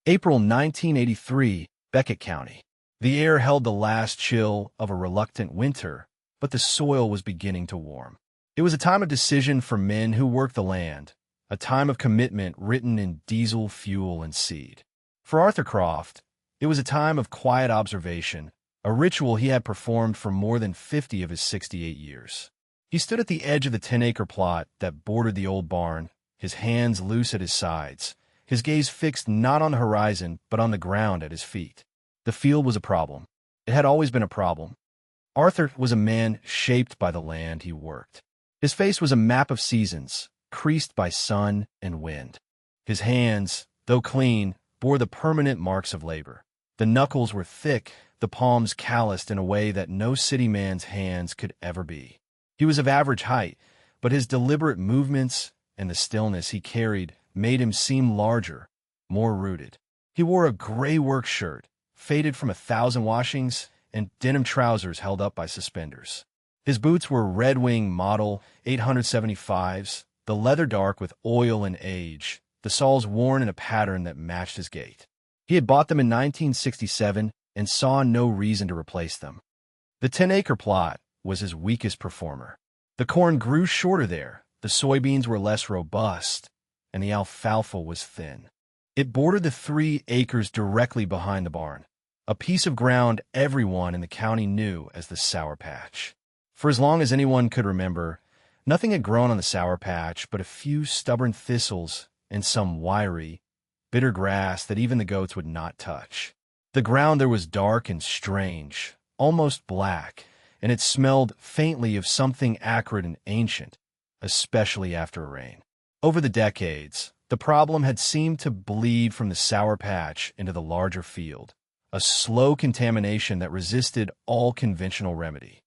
April 1983, Beckett County. The air held the last chill of a reluctant winter, but the soil was beginning to warm. It was a time of decision for men who worked the land, a time of commitment written in diesel, fuel, and seed. For Arthur Croft, it was a time of quiet observation, a ritual he had performed for more than 50 of his 68 years. He stood at the edge of the 10-acre plot that bordered the old barn, his hands loose at his sides, his gaze fixed not on the horizon but on the ground at his feet. The field was a problem. It had always been a problem. Arthur was a man shaped by the land he worked. His face was a map of seasons, creased by sun and wind. His hands, though clean, bore the permanent marks of labor. The knuckles were thick, the palms calloused in a way that no city man's hands could ever be. He was of average height, but his deliberate movements and the stillness he carried made him seem larger, more rooted. He wore a gray work shirt, faded from 1,000 washings, and denim trousers held up by suspenders. His boots were Red Wing Model 875s, the leather dark with oil and age, the soles worn in a pattern that matched his gait. He had bought them in 1967 and saw no reason to replace them. The 10-acre plot was his weakest performer. The corn grew shorter there, the soybeans were less robust, and the alfalfa was thin. It bordered the 3 acres directly behind the barn, a piece of ground everyone in the county knew as the Sour Patch. For as long as anyone could remember, nothing had grown on the Sour Patch but a few stubborn thistles and some wiry, bitter grass that even the goats would not touch. The ground there was dark and strange, almost black, and it smelled faintly of something acrid and ancient, especially after a rain. Over the decades, the problem had seemed to bleed from the Sour Patch into the larger field, a slow contamination that resisted all conventional remedy.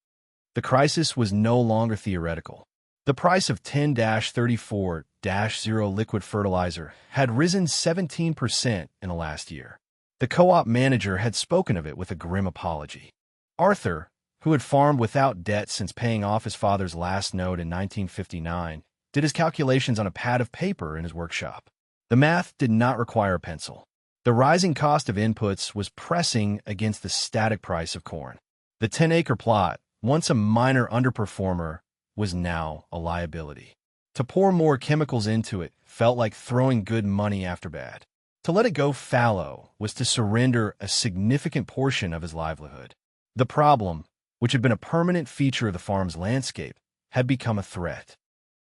The crisis was no longer theoretical. The price of 10-34-0 liquid fertilizer had risen 17% in the last year. The co-op manager had spoken of it with a grim apology. Arthur, who had farmed without debt since paying off his father's last note in 1959, did his calculations on a pad of paper in his workshop. The math did not require a pencil. The rising cost of inputs was pressing against the static price of corn. The 10-acre plot, once a minor underperformer, was now a liability. To pour more chemicals into it felt like throwing good money after bad. To let it go fallow was to surrender a significant portion of his livelihood. The problem, which had been a permanent feature of the farm's landscape, had become a threat.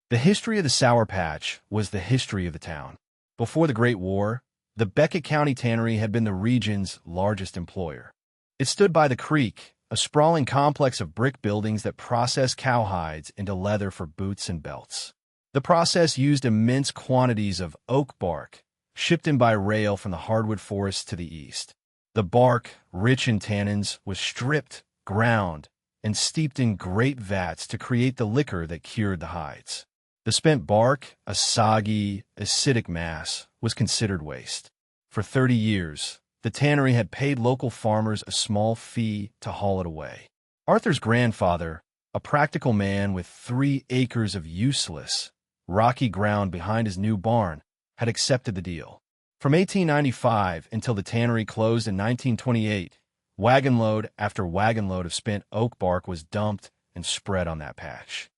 The history of the Sour Patch was the history of the town. Before the Great War, the Beckett County Tannery had been the region's largest employer. It stood by the creek, a sprawling complex of brick buildings that processed cowhides into leather for boots and belts. The process used immense quantities of oak bark, shipped in by rail from the hardwood forests to the east. The bark, rich in tannins, was stripped, ground, and steeped in great vats to create the liquor that cured the hides. The spent bark, a soggy, acidic mass, was considered waste. For 30 years, the tannery had paid local farmers a small fee to haul it away. Arthur's grandfather, a practical man with 3 acres of useless, rocky ground behind his new barn, had accepted the deal. From 1895 until the tannery closed in 1928, wagon load after wagon load of spent oak bark was dumped and spread on that patch.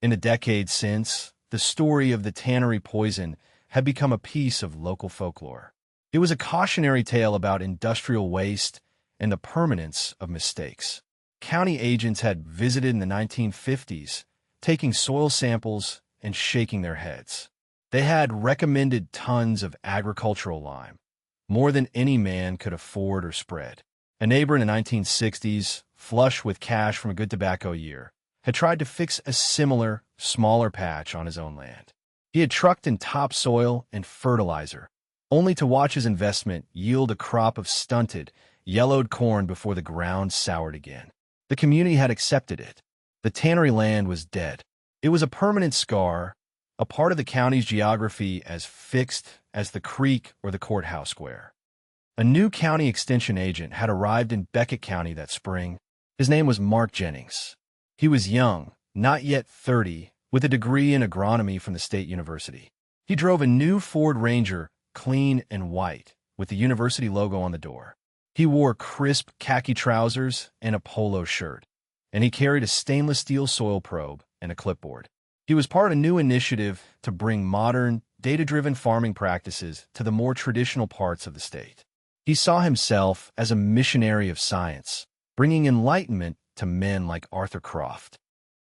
In the decades since, the story of the tannery poison had become a piece of local folklore. It was a cautionary tale about industrial waste and the permanence of mistakes. County agents had visited in the 1950s, taking soil samples and shaking their heads. They had recommended tons of agricultural lime, more than any man could afford or spread. A neighbor in the 1960s, flush with cash from a good tobacco year, had tried to fix a similar, smaller patch on his own land. He had trucked in topsoil and fertilizer, only to watch his investment yield a crop of stunted, yellowed corn before the ground soured again. The community had accepted it. The tannery land was dead. It was a permanent scar, a part of the county's geography as fixed as the creek or the courthouse square. A new county extension agent had arrived in Beckett County that spring. His name was Mark Jennings. He was young, not yet 30, with a degree in agronomy from the State University. He drove a new Ford Ranger, clean and white, with the university logo on the door. He wore crisp khaki trousers and a polo shirt, and he carried a stainless steel soil probe and a clipboard. He was part of a new initiative to bring modern, data-driven farming practices to the more traditional parts of the state. He saw himself as a missionary of science, bringing enlightenment to men like Arthur Croft.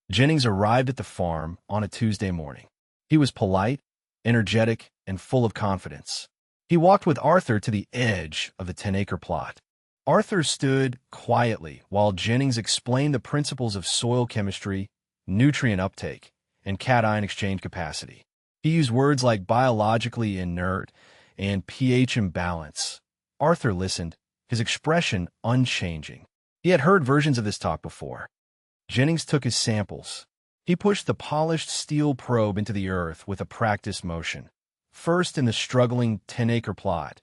Jennings arrived at the farm on a Tuesday morning. He was polite, energetic, and full of confidence. He walked with Arthur to the edge of the 10-acre plot. Arthur stood quietly while Jennings explained the principles of soil chemistry, nutrient uptake, and cation exchange capacity. He used words like biologically inert and pH imbalance. Arthur listened, his expression unchanging. He had heard versions of this talk before. Jennings took his samples. He pushed the polished steel probe into the earth with a practiced motion, first in the struggling 10-acre plot,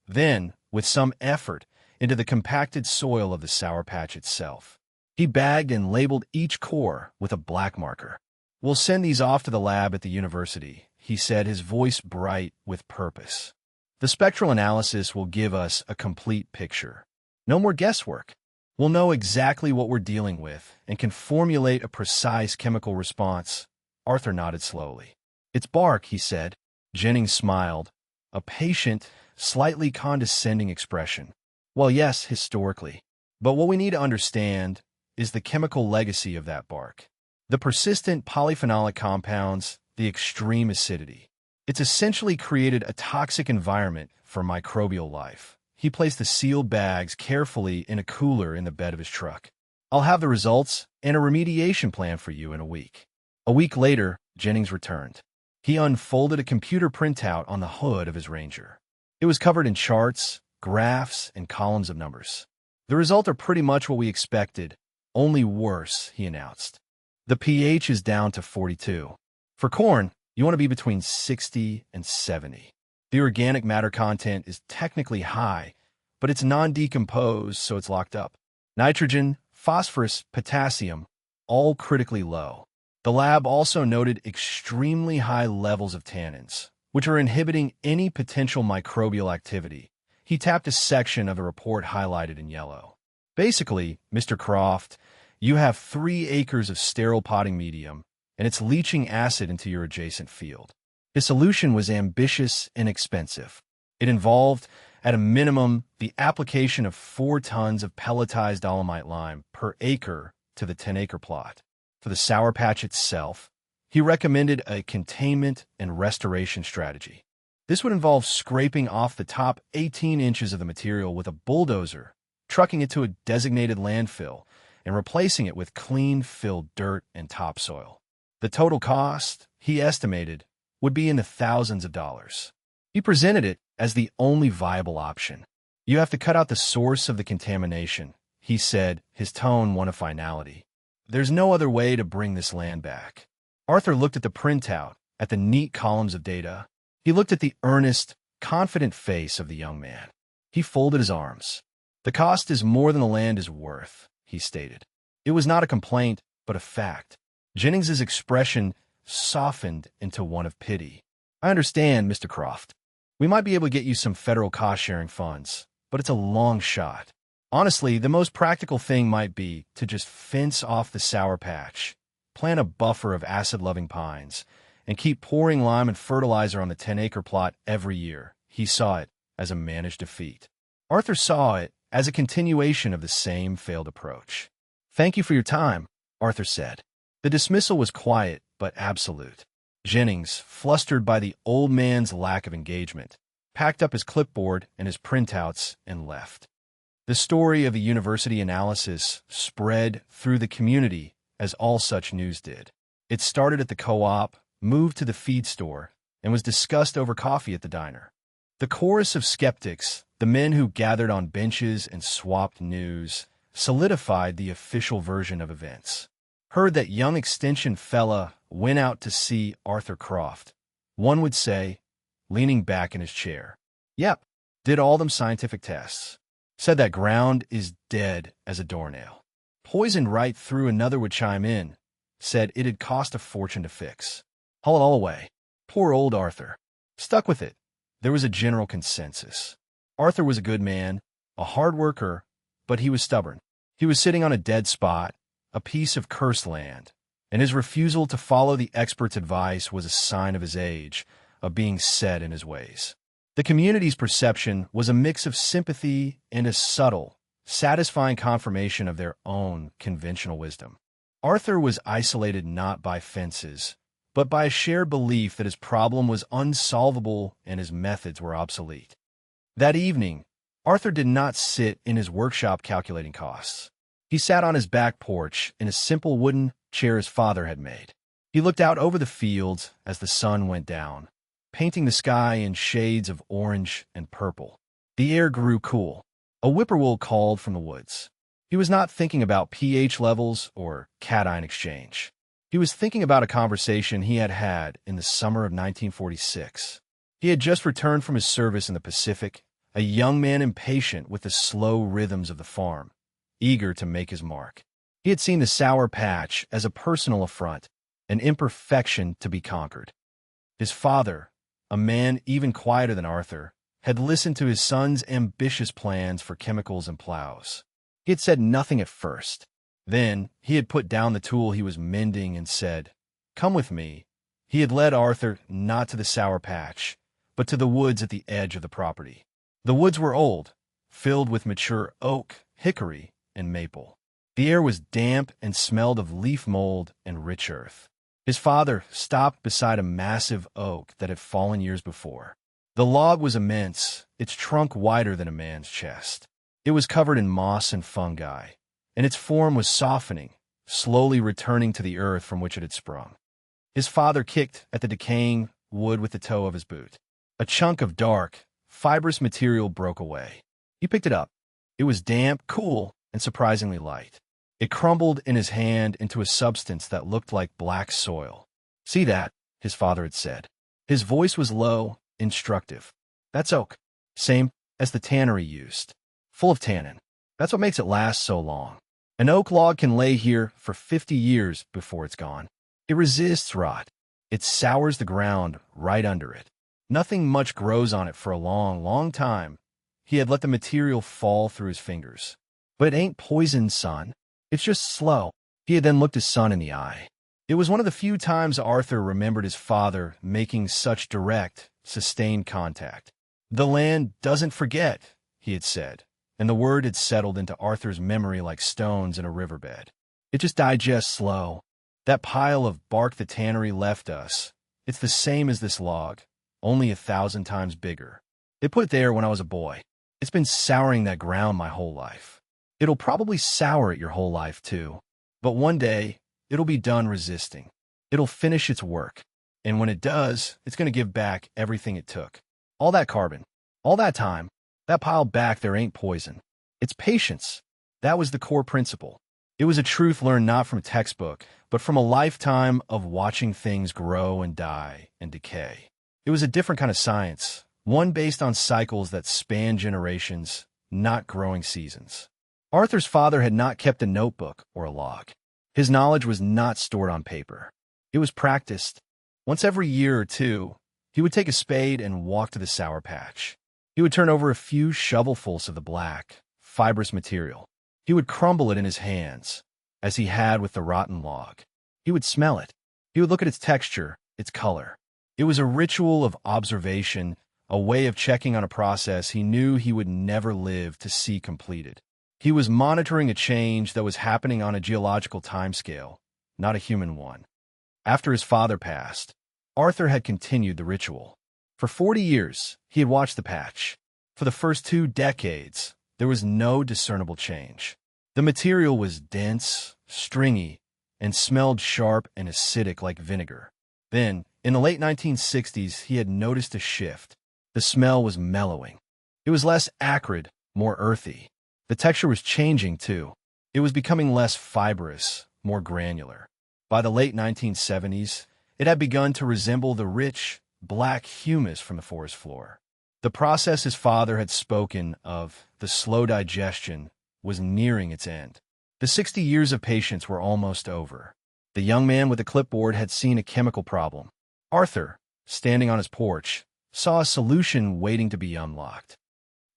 then, with some effort, into the compacted soil of the sour patch itself. He bagged and labeled each core with a black marker. "We'll send these off to the lab at the university," he said, his voice bright with purpose. "The spectral analysis will give us a complete picture. No more guesswork. We'll know exactly what we're dealing with and can formulate a precise chemical response." Arthur nodded slowly. "It's bark," he said. Jennings smiled, a patient, slightly condescending expression. "Well, yes, historically. But what we need to understand is the chemical legacy of that bark. The persistent polyphenolic compounds, the extreme acidity. It's essentially created a toxic environment for microbial life." He placed the sealed bags carefully in a cooler in the bed of his truck. "I'll have the results and a remediation plan for you in a week." A week later, Jennings returned. He unfolded a computer printout on the hood of his Ranger. It was covered in charts, graphs, and columns of numbers. "The results are pretty much what we expected, only worse," he announced. "The pH is down to 42. For corn, you want to be between 60 and 70. The organic matter content is technically high, but it's non-decomposed, so it's locked up. Nitrogen, phosphorus, potassium, all critically low. The lab also noted extremely high levels of tannins, which are inhibiting any potential microbial activity." He tapped a section of the report highlighted in yellow. "Basically, Mr. Croft, you have 3 acres of sterile potting medium, and it's leaching acid into your adjacent field." His solution was ambitious and expensive. It involved, at a minimum, the application of 4 tons of pelletized dolomite lime per acre to the 10-acre plot. For the sour patch itself, he recommended a containment and restoration strategy. This would involve scraping off the top 18 inches of the material with a bulldozer, trucking it to a designated landfill, and replacing it with clean, filled dirt and topsoil. The total cost, he estimated, would be in the thousands of dollars. He presented it as the only viable option. "You have to cut out the source of the contamination," he said, his tone one of finality. "There's no other way to bring this land back." Arthur looked at the printout, at the neat columns of data. He looked at the earnest, confident face of the young man. He folded his arms. "The cost is more than the land is worth," he stated. It was not a complaint, but a fact. Jennings's expression softened into one of pity. "I understand, Mr. Croft. We might be able to get you some federal cost-sharing funds, but it's a long shot. Honestly, the most practical thing might be to just fence off the sour patch, plant a buffer of acid-loving pines, and keep pouring lime and fertilizer on the 10-acre plot every year." He saw it as a managed defeat. Arthur saw it as a continuation of the same failed approach. "Thank you for your time," Arthur said. The dismissal was quiet but absolute. Jennings, flustered by the old man's lack of engagement, packed up his clipboard and his printouts and left. The story of the university analysis spread through the community as all such news did. It started at the co-op, moved to the feed store, and was discussed over coffee at the diner. The chorus of skeptics, the men who gathered on benches and swapped news, solidified the official version of events. Heard that young extension fella went out to see Arthur Croft. One would say, leaning back in his chair. "Yep, did all them scientific tests. Said that ground is dead as a doornail. Poisoned right through." Another would chime in. Said it'd cost a fortune to fix. Haul it all away. Poor old Arthur. Stuck with it. There was a general consensus. Arthur was a good man, a hard worker, but he was stubborn. He was sitting on a dead spot, a piece of cursed land, and his refusal to follow the expert's advice was a sign of his age, of being set in his ways. The community's perception was a mix of sympathy and a subtle, satisfying confirmation of their own conventional wisdom. Arthur was isolated not by fences, but by a shared belief that his problem was unsolvable and his methods were obsolete. That evening, Arthur did not sit in his workshop calculating costs. He sat on his back porch in a simple wooden chair his father had made. He looked out over the fields as the sun went down, painting the sky in shades of orange and purple. The air grew cool. A whippoorwill called from the woods. He was not thinking about pH levels or cation exchange. He was thinking about a conversation he had had in the summer of 1946. He had just returned from his service in the Pacific, a young man impatient with the slow rhythms of the farm, eager to make his mark. He had seen the sour patch as a personal affront, an imperfection to be conquered. His father, a man even quieter than Arthur, had listened to his son's ambitious plans for chemicals and plows. He had said nothing at first. Then he had put down the tool he was mending and said, "Come with me." He had led Arthur not to the sour patch, but to the woods at the edge of the property. The woods were old, filled with mature oak, hickory, and maple. The air was damp and smelled of leaf mold and rich earth. His father stopped beside a massive oak that had fallen years before. The log was immense, its trunk wider than a man's chest. It was covered in moss and fungi, and its form was softening, slowly returning to the earth from which it had sprung. His father kicked at the decaying wood with the toe of his boot. A chunk of dark, fibrous material broke away. He picked it up. It was damp, cool, and surprisingly light. It crumbled in his hand into a substance that looked like black soil. "See that?" his father had said. His voice was low, instructive. "That's oak. Same as the tannery used. Full of tannin. That's what makes it last so long. An oak log can lay here for 50 years before it's gone. It resists rot. It sours the ground right under it. Nothing much grows on it for a long, long time." He had let the material fall through his fingers. "But it ain't poison, son. It's just slow." He had then looked his son in the eye. It was one of the few times Arthur remembered his father making such direct, sustained contact. "The land doesn't forget," he had said, and the word had settled into Arthur's memory like stones in a riverbed. "It just digests slow. That pile of bark the tannery left us, it's the same as this log, only 1,000 times bigger. They put it there when I was a boy. It's been souring that ground my whole life. It'll probably sour it your whole life, too. But one day, it'll be done resisting. It'll finish its work. And when it does, it's going to give back everything it took. All that carbon, all that time, that pile back there ain't poison. It's patience." That was the core principle. It was a truth learned not from a textbook, but from a lifetime of watching things grow and die and decay. It was a different kind of science, one based on cycles that span generations, not growing seasons. Arthur's father had not kept a notebook or a log. His knowledge was not stored on paper. It was practiced. Once every year or two, he would take a spade and walk to the sour patch. He would turn over a few shovelfuls of the black, fibrous material. He would crumble it in his hands, as he had with the rotten log. He would smell it. He would look at its texture, its color. It was a ritual of observation, a way of checking on a process he knew he would never live to see completed. He was monitoring a change that was happening on a geological timescale, not a human one. After his father passed, Arthur had continued the ritual. For 40 years, he had watched the patch. For the first 2 decades, there was no discernible change. The material was dense, stringy, and smelled sharp and acidic like vinegar. Then, in the late 1960s, he had noticed a shift. The smell was mellowing. It was less acrid, more earthy. The texture was changing, too. It was becoming less fibrous, more granular. By the late 1970s, it had begun to resemble the rich, black humus from the forest floor. The process his father had spoken of, the slow digestion, was nearing its end. The 60 years of patience were almost over. The young man with the clipboard had seen a chemical problem. Arthur, standing on his porch, saw a solution waiting to be unlocked.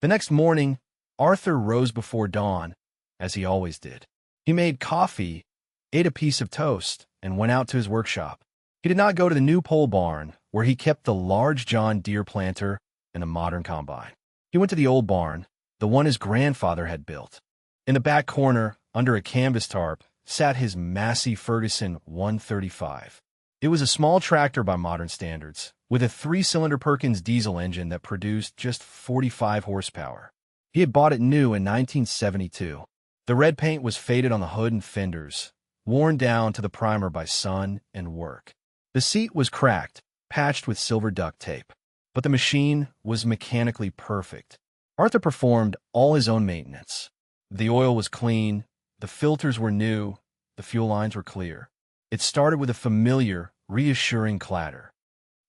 The next morning, Arthur rose before dawn, as he always did. He made coffee, ate a piece of toast, and went out to his workshop. He did not go to the new pole barn, where he kept the large John Deere planter and the modern combine. He went to the old barn, the one his grandfather had built. In the back corner, under a canvas tarp, sat his massy Ferguson 135. It was a small tractor by modern standards, with a 3-cylinder Perkins diesel engine that produced just 45 horsepower. He had bought it new in 1972. The red paint was faded on the hood and fenders, worn down to the primer by sun and work. The seat was cracked, patched with silver duct tape, but the machine was mechanically perfect. Arthur performed all his own maintenance. The oil was clean, the filters were new, the fuel lines were clear. It started with a familiar, reassuring clatter.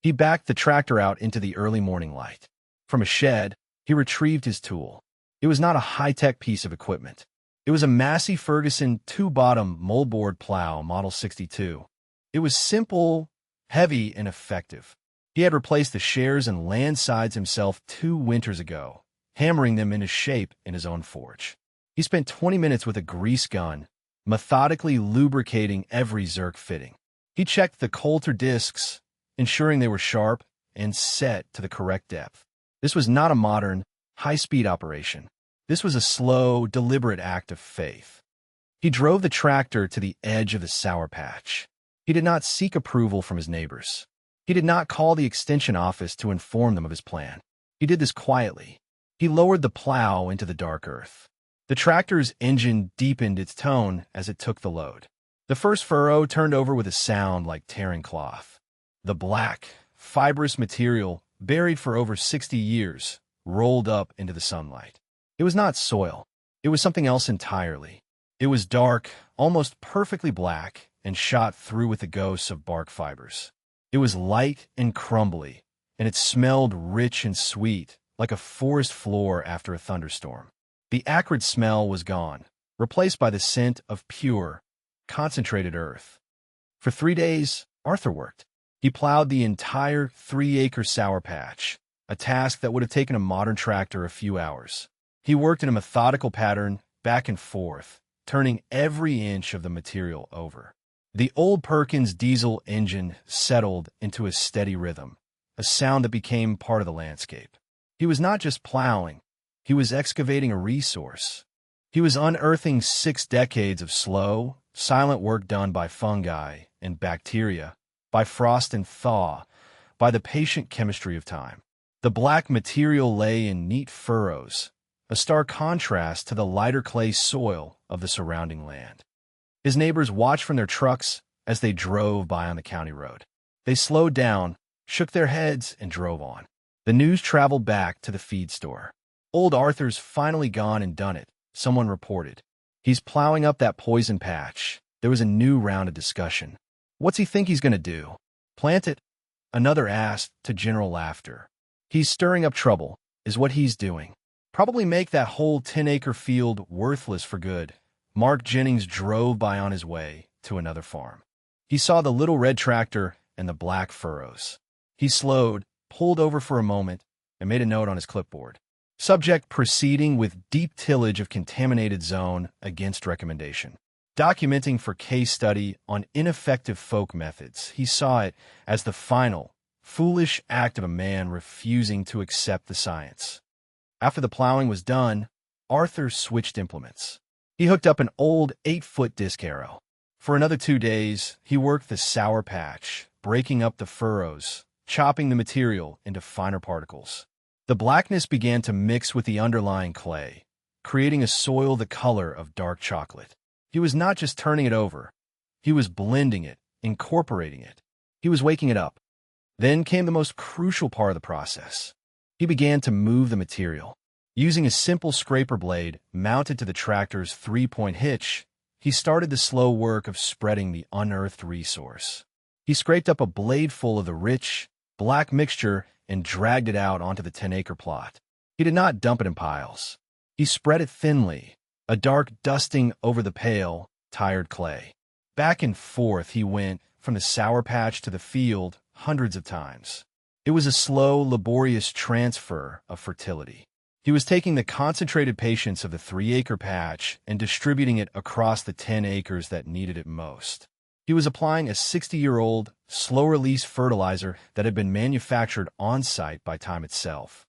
He backed the tractor out into the early morning light. From a shed, he retrieved his tool. It was not a high-tech piece of equipment. It was a Massey Ferguson 2-bottom moldboard plow, Model 62. It was simple, heavy, and effective. He had replaced the shares and land sides himself 2 winters ago, hammering them into shape in his own forge. He spent 20 minutes with a grease gun, methodically lubricating every Zerk fitting. He checked the Coulter discs, ensuring they were sharp and set to the correct depth. This was not a modern, high-speed operation. This was a slow, deliberate act of faith. He drove the tractor to the edge of the sour patch. He did not seek approval from his neighbors. He did not call the extension office to inform them of his plan. He did this quietly. He lowered the plow into the dark earth. The tractor's engine deepened its tone as it took the load. The first furrow turned over with a sound like tearing cloth. The black, fibrous material, buried for over 60 years, rolled up into the sunlight. It was not soil. It was something else entirely. It was dark, almost perfectly black, and shot through with the ghosts of bark fibers. It was light and crumbly, and it smelled rich and sweet, like a forest floor after a thunderstorm. The acrid smell was gone, replaced by the scent of pure, concentrated earth. For 3 days, Arthur worked. He plowed the entire 3-acre sour patch, a task that would have taken a modern tractor a few hours. He worked in a methodical pattern, back and forth, turning every inch of the material over. The old Perkins diesel engine settled into a steady rhythm, a sound that became part of the landscape. He was not just plowing, he was excavating a resource. He was unearthing 6 decades of slow, silent work done by fungi and bacteria, by frost and thaw, by the patient chemistry of time. The black material lay in neat furrows, a stark contrast to the lighter clay soil of the surrounding land. His neighbors watched from their trucks as they drove by on the county road. They slowed down, shook their heads, and drove on. The news traveled back to the feed store. Old Arthur's finally gone and done it, someone reported. He's plowing up that poison patch. There was a new round of discussion. What's he think he's going to do? Plant it? Another asked, to general laughter. He's stirring up trouble, is what he's doing. Probably make that whole 10-acre field worthless for good. Mark Jennings drove by on his way to another farm. He saw the little red tractor and the black furrows. He slowed, pulled over for a moment, and made a note on his clipboard. Subject proceeding with deep tillage of contaminated zone against recommendation. Documenting for case study on ineffective folk methods, he saw it as the final, foolish act of a man refusing to accept the science. After the plowing was done, Arthur switched implements. He hooked up an old 8-foot disc harrow. For another 2 days, he worked the sour patch, breaking up the furrows, chopping the material into finer particles. The blackness began to mix with the underlying clay, creating a soil the color of dark chocolate. He was not just turning it over. He was blending it, incorporating it. He was waking it up. Then came the most crucial part of the process. He began to move the material. Using a simple scraper blade mounted to the tractor's 3-point hitch, he started the slow work of spreading the unearthed resource. He scraped up a bladeful of the rich, black mixture and dragged it out onto the 10-acre plot. He did not dump it in piles. He spread it thinly, a dark dusting over the pale, tired clay. Back and forth he went, from the sour patch to the field, hundreds of times. It was a slow, laborious transfer of fertility. He was taking the concentrated patience of the 3-acre patch and distributing it across the 10 acres that needed it most. He was applying a 60-year-old, slow-release fertilizer that had been manufactured on-site by time itself.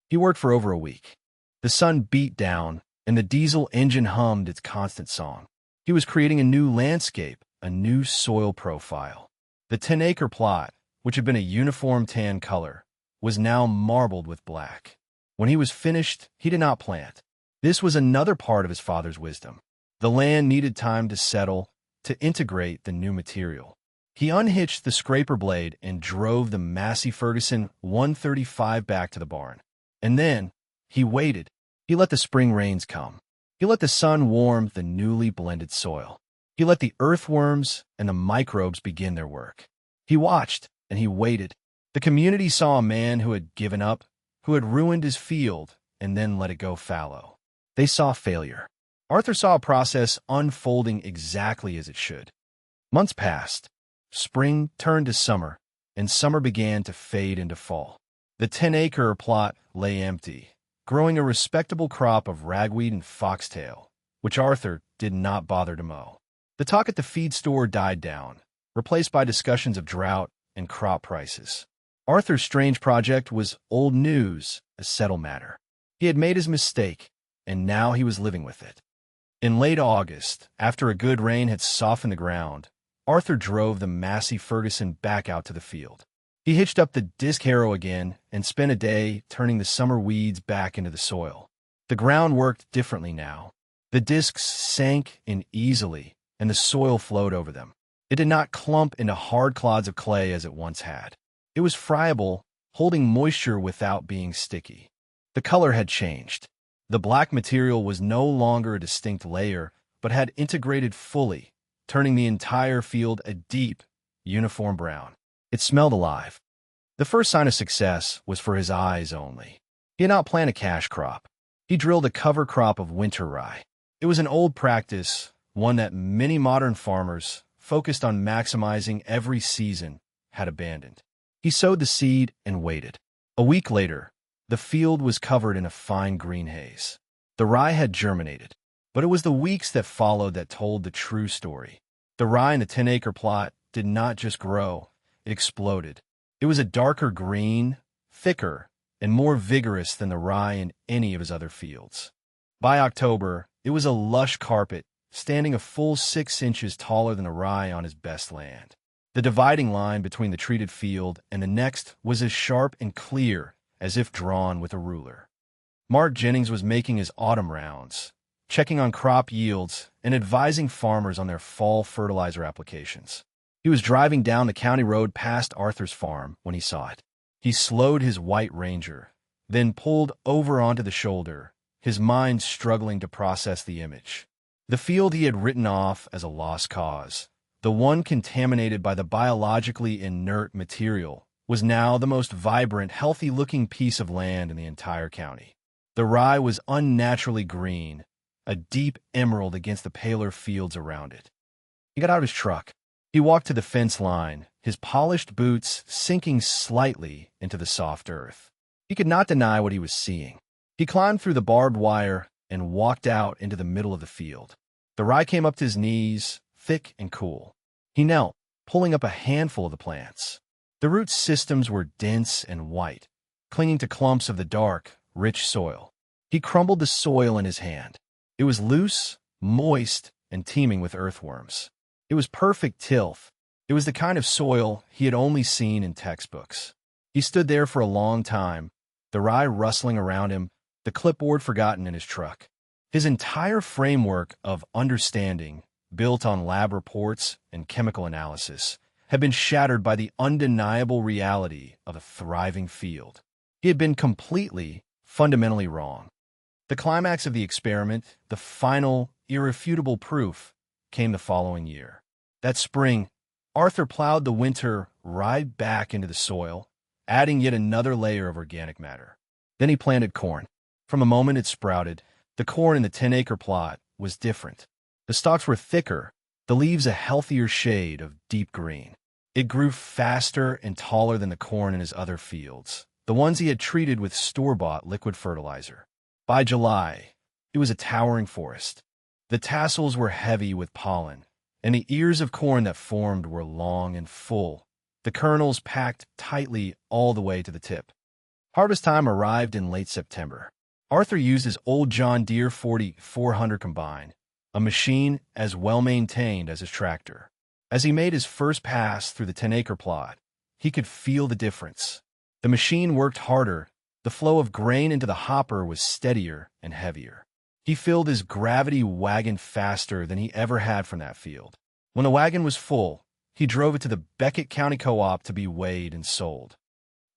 He worked for over a week. The sun beat down, and the diesel engine hummed its constant song. He was creating a new landscape, a new soil profile. The 10-acre plot, which had been a uniform tan color, was now marbled with black. When he was finished, he did not plant. This was another part of his father's wisdom. The land needed time to settle, to integrate the new material. He unhitched the scraper blade and drove the Massey Ferguson 135 back to the barn. And then, he waited. He let the spring rains come. He let the sun warm the newly blended soil. He let the earthworms and the microbes begin their work. He watched, and he waited. The community saw a man who had given up, who had ruined his field and then let it go fallow. They saw failure. Arthur saw a process unfolding exactly as it should. Months passed. Spring turned to summer, and summer began to fade into fall. The 10-acre plot lay empty, growing a respectable crop of ragweed and foxtail, which Arthur did not bother to mow. The talk at the feed store died down, replaced by discussions of drought and crop prices. Arthur's strange project was old news, a settled matter. He had made his mistake, and now he was living with it. In late August, after a good rain had softened the ground, Arthur drove the Massey Ferguson back out to the field. He hitched up the disc harrow again and spent a day turning the summer weeds back into the soil. The ground worked differently now. The discs sank in easily, and the soil flowed over them. It did not clump into hard clods of clay as it once had. It was friable, holding moisture without being sticky. The color had changed. The black material was no longer a distinct layer, but had integrated fully, turning the entire field a deep, uniform brown. It smelled alive. The first sign of success was for his eyes only. He had not planted a cash crop. He drilled a cover crop of winter rye. It was an old practice, one that many modern farmers, focused on maximizing every season, had abandoned. He sowed the seed and waited. A week later, the field was covered in a fine green haze. The rye had germinated, but it was the weeks that followed that told the true story. The rye in the 10-acre plot did not just grow, it exploded. It was a darker green, thicker, and more vigorous than the rye in any of his other fields. By October, it was a lush carpet, standing a full 6 inches taller than the rye on his best land. The dividing line between the treated field and the next was as sharp and clear as if drawn with a ruler. Mark Jennings was making his autumn rounds, checking on crop yields and advising farmers on their fall fertilizer applications. He was driving down the county road past Arthur's farm when he saw it. He slowed his white Ranger, then pulled over onto the shoulder, his mind struggling to process the image. The field he had written off as a lost cause, the one contaminated by the biologically inert material, was now the most vibrant, healthy-looking piece of land in the entire county. The rye was unnaturally green, a deep emerald against the paler fields around it. He got out of his truck. He walked to the fence line, his polished boots sinking slightly into the soft earth. He could not deny what he was seeing. He climbed through the barbed wire and walked out into the middle of the field. The rye came up to his knees, thick and cool. He knelt, pulling up a handful of the plants. The root systems were dense and white, clinging to clumps of the dark, rich soil. He crumbled the soil in his hand. It was loose, moist, and teeming with earthworms. It was perfect tilth. It was the kind of soil he had only seen in textbooks. He stood there for a long time, the rye rustling around him, the clipboard forgotten in his truck. His entire framework of understanding, built on lab reports and chemical analysis, had been shattered by the undeniable reality of a thriving field. He had been completely, fundamentally wrong. The climax of the experiment, the final, irrefutable proof, came the following year. That spring, Arthur plowed the winter right back into the soil, adding yet another layer of organic matter. Then he planted corn. From the moment it sprouted, the corn in the 10-acre plot was different. The stalks were thicker, the leaves a healthier shade of deep green. It grew faster and taller than the corn in his other fields, the ones he had treated with store-bought liquid fertilizer. By July, it was a towering forest. The tassels were heavy with pollen, and the ears of corn that formed were long and full, the kernels packed tightly all the way to the tip. Harvest time arrived in late September. Arthur used his old John Deere 400 combine, a machine as well-maintained as his tractor. As he made his first pass through the 10-acre plot, he could feel the difference. The machine worked harder, the flow of grain into the hopper was steadier and heavier. He filled his gravity wagon faster than he ever had from that field. When the wagon was full, he drove it to the Beckett County Co-op to be weighed and sold.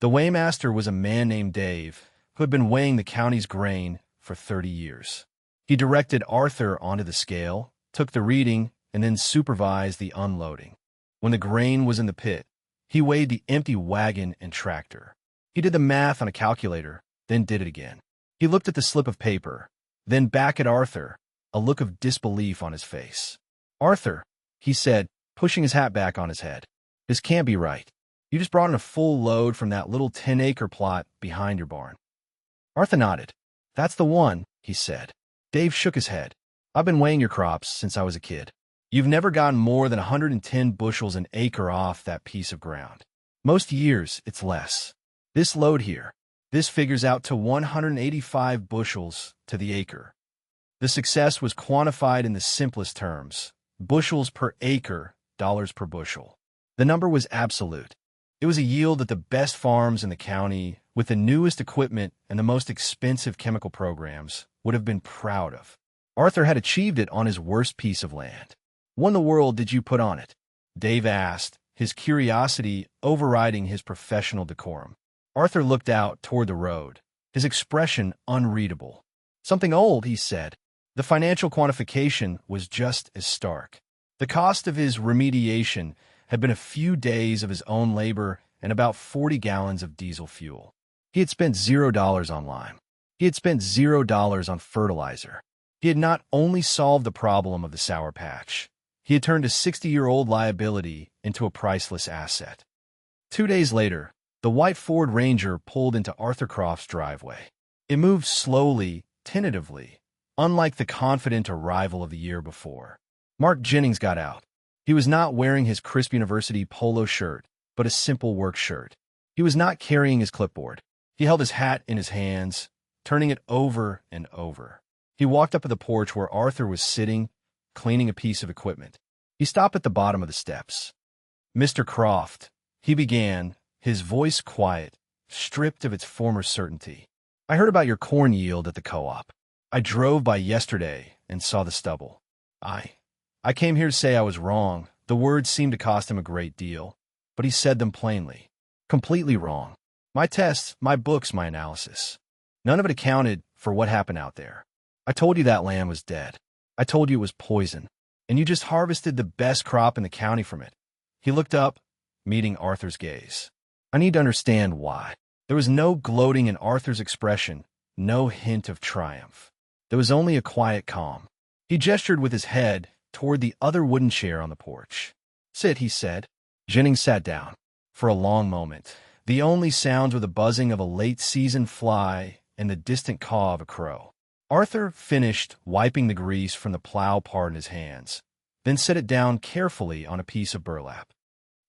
The weighmaster was a man named Dave, who had been weighing the county's grain for 30 years. He directed Arthur onto the scale, took the reading, and then supervised the unloading. When the grain was in the pit, he weighed the empty wagon and tractor. He did the math on a calculator, then did it again. He looked at the slip of paper, then back at Arthur, a look of disbelief on his face. "Arthur," he said, pushing his hat back on his head, "this can't be right. You just brought in a full load from that little 10-acre plot behind your barn." Arthur nodded. "That's the one," he said. Dave shook his head. "I've been weighing your crops since I was a kid. You've never gotten more than 110 bushels an acre off that piece of ground. Most years, it's less. This load here, this figures out to 185 bushels to the acre." The success was quantified in the simplest terms: bushels per acre, dollars per bushel. The number was absolute. It was a yield that the best farms in the county, with the newest equipment and the most expensive chemical programs, would have been proud of. Arthur had achieved it on his worst piece of land. "What in the world did you put on it?" Dave asked, his curiosity overriding his professional decorum. Arthur looked out toward the road, his expression unreadable. "Something old," he said. The financial quantification was just as stark. The cost of his remediation had been a few days of his own labor and about 40 gallons of diesel fuel. He had spent $0 on lime. He had spent $0 on fertilizer. He had not only solved the problem of the sour patch, he had turned a 60-year-old liability into a priceless asset. 2 days later, the white Ford Ranger pulled into Arthur Croft's driveway. It moved slowly, tentatively, unlike the confident arrival of the year before. Mark Jennings got out. He was not wearing his crisp university polo shirt, but a simple work shirt. He was not carrying his clipboard. He held his hat in his hands, turning it over and over. He walked up to the porch where Arthur was sitting, cleaning a piece of equipment. He stopped at the bottom of the steps. "Mr. Croft," he began, his voice quiet, stripped of its former certainty. "I heard about your corn yield at the co-op. I drove by yesterday and saw the stubble. I came here to say I was wrong." The words seemed to cost him a great deal, but he said them plainly. "Completely wrong. My tests, my books, my analysis. None of it accounted for what happened out there. I told you that land was dead. I told you it was poison, and you just harvested the best crop in the county from it." He looked up, meeting Arthur's gaze. "I need to understand why." There was no gloating in Arthur's expression, no hint of triumph. There was only a quiet calm. He gestured with his head toward the other wooden chair on the porch. "Sit," he said. Jennings sat down. For a long moment, the only sounds were the buzzing of a late-season fly and the distant caw of a crow. Arthur finished wiping the grease from the plow part in his hands, then set it down carefully on a piece of burlap.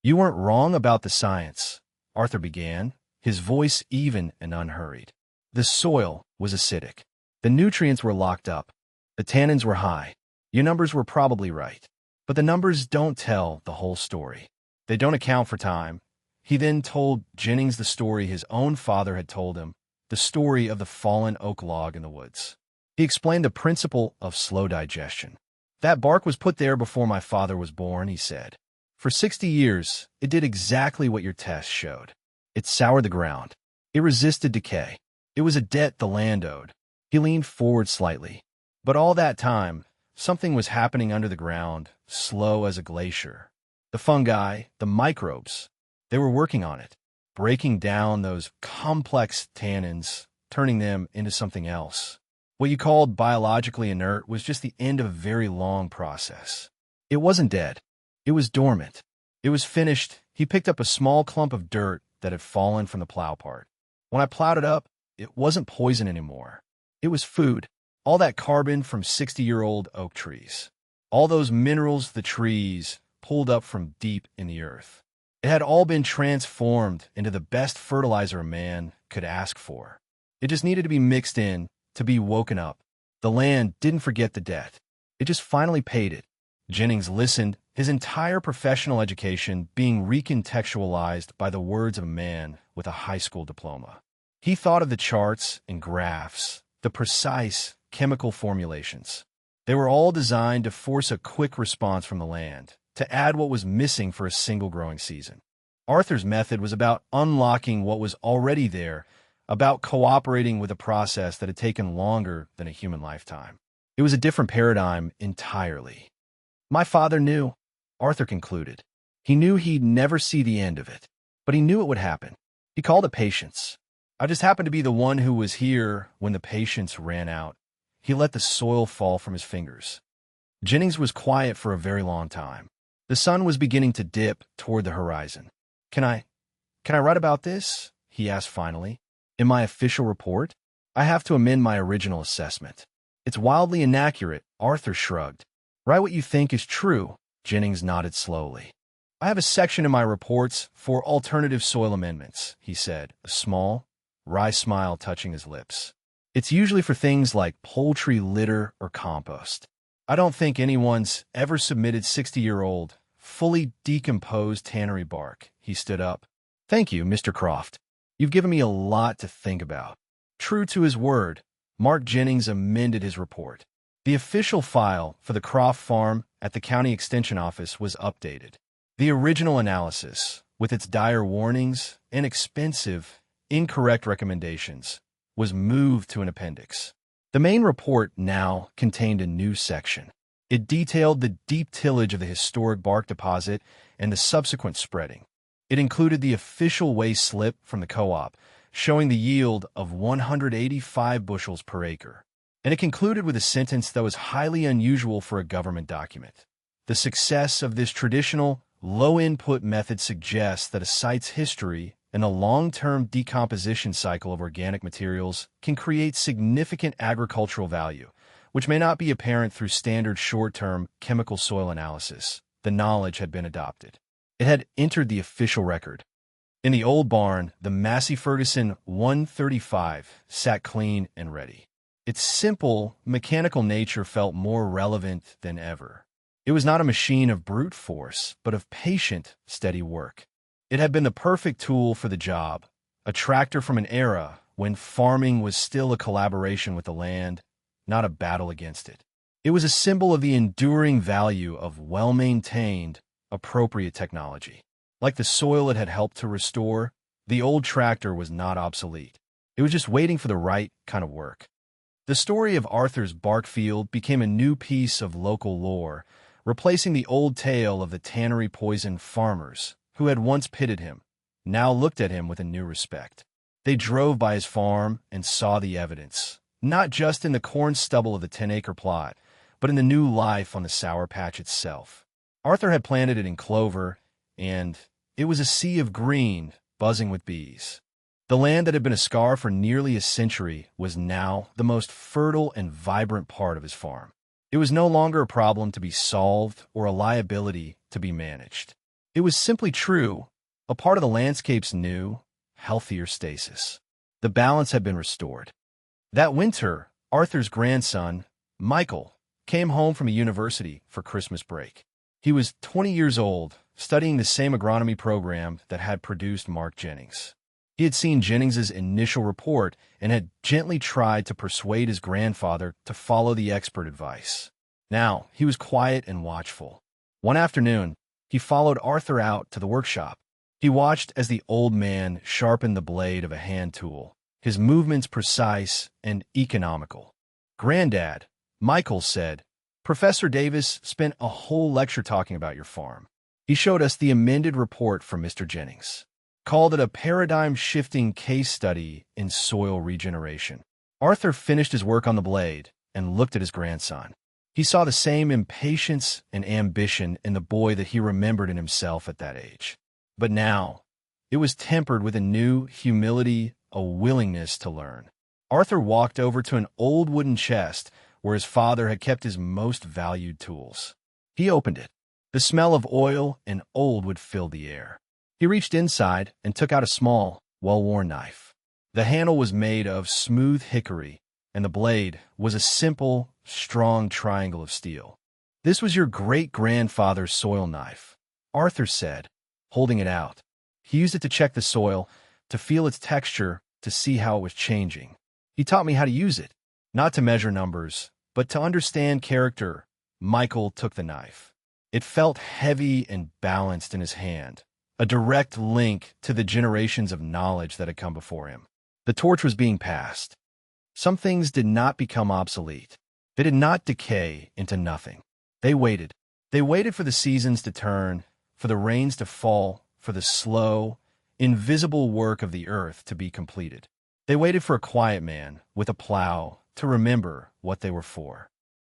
"You weren't wrong about the science," Arthur began, his voice even and unhurried. "The soil was acidic. The nutrients were locked up. The tannins were high. Your numbers were probably right. But the numbers don't tell the whole story. They don't account for time." He then told Jennings the story his own father had told him, the story of the fallen oak log in the woods. He explained the principle of slow digestion. "That bark was put there before my father was born," he said. "For 60 years, it did exactly what your tests showed. It soured the ground. It resisted decay. It was a debt the land owed." He leaned forward slightly. "But all that time, something was happening under the ground, slow as a glacier. The fungi, the microbes, they were working on it, breaking down those complex tannins, turning them into something else. What you called biologically inert was just the end of a very long process. It wasn't dead. It was dormant. It was finished." He picked up a small clump of dirt that had fallen from the plow part. "When I plowed it up, it wasn't poison anymore. It was food. All that carbon from 60-year-old oak trees. All those minerals the trees pulled up from deep in the earth. It had all been transformed into the best fertilizer a man could ask for. It just needed to be mixed in, to be woken up. The land didn't forget the debt. It just finally paid it. Jennings listened, his entire professional education being recontextualized by the words of a man with a high school diploma. He thought of the charts and graphs, the precise chemical formulations. They were all designed to force a quick response from the land, to add what was missing for a single growing season. Arthur's method was about unlocking what was already there, about cooperating with a process that had taken longer than a human lifetime. It was a different paradigm entirely. My father knew, Arthur concluded. He knew he'd never see the end of it, but he knew it would happen. He called it patience. I just happened to be the one who was here when the patience ran out. He let the soil fall from his fingers. Jennings was quiet for a very long time. The sun was beginning to dip toward the horizon. Can I write about this? He asked finally. In my official report? I have to amend my original assessment. It's wildly inaccurate, Arthur shrugged. Write what you think is true, Jennings nodded slowly. I have a section in my reports for alternative soil amendments, he said, a small, wry smile touching his lips. It's usually for things like poultry litter or compost. I don't think anyone's ever submitted 60-year-old, fully decomposed tannery bark. He stood up. Thank you, Mr. Croft. You've given me a lot to think about. True to his word, Mark Jennings amended his report. The official file for the Croft farm at the County Extension Office was updated. The original analysis, with its dire warnings and expensive, incorrect recommendations, was moved to an appendix. The main report now contained a new section. It detailed the deep tillage of the historic bark deposit and the subsequent spreading. It included the official waste slip from the co-op, showing the yield of 185 bushels per acre. And it concluded with a sentence that was highly unusual for a government document. The success of this traditional, low-input method suggests that a site's history and a long-term decomposition cycle of organic materials can create significant agricultural value, which may not be apparent through standard short-term chemical soil analysis. The knowledge had been adopted. It had entered the official record. In the old barn, the Massey Ferguson 135 sat clean and ready. Its simple, mechanical nature felt more relevant than ever. It was not a machine of brute force, but of patient, steady work. It had been the perfect tool for the job, a tractor from an era when farming was still a collaboration with the land, not a battle against it. It was a symbol of the enduring value of well-maintained, appropriate technology. Like the soil it had helped to restore, the old tractor was not obsolete. It was just waiting for the right kind of work. The story of Arthur's bark field became a new piece of local lore, replacing the old tale of the Tannery poisoned farmers who had once pitted him, now looked at him with a new respect. They drove by his farm and saw the evidence, not just in the corn stubble of the 10-acre plot, but in the new life on the sour patch itself. Arthur had planted it in clover, and it was a sea of green, buzzing with bees. The land that had been a scar for nearly a century was now the most fertile and vibrant part of his farm. It was no longer a problem to be solved or a liability to be managed. It was simply true, a part of the landscape's new, healthier stasis. The balance had been restored. That winter, Arthur's grandson, Michael, came home from a university for Christmas break. He was 20 years old, studying the same agronomy program that had produced Mark Jennings. He had seen Jennings's initial report and had gently tried to persuade his grandfather to follow the expert advice. Now, he was quiet and watchful. One afternoon, he followed Arthur out to the workshop. He watched as the old man sharpened the blade of a hand tool, his movements precise and economical. "Granddad," Michael said, "Professor Davis spent a whole lecture talking about your farm. He showed us the amended report from Mr. Jennings. Called it a paradigm-shifting case study in soil regeneration." Arthur finished his work on the blade and looked at his grandson. He saw the same impatience and ambition in the boy that he remembered in himself at that age. But now, it was tempered with a new humility, a willingness to learn. Arthur walked over to an old wooden chest where his father had kept his most valued tools. He opened it. The smell of oil and old wood filled the air. He reached inside and took out a small, well-worn knife. The handle was made of smooth hickory, and the blade was a simple, strong triangle of steel. "This was your great-grandfather's soil knife," Arthur said, holding it out. He used it to check the soil, to feel its texture, to see how it was changing. "He taught me how to use it, not to measure numbers, but to understand character." Michael took the knife. It felt heavy and balanced in his hand, a direct link to the generations of knowledge that had come before him. The torch was being passed. Some things did not become obsolete. They did not decay into nothing. They waited. They waited for the seasons to turn, for the rains to fall, for the slow, invisible work of the earth to be completed. They waited for a quiet man with a plow to remember what they were for.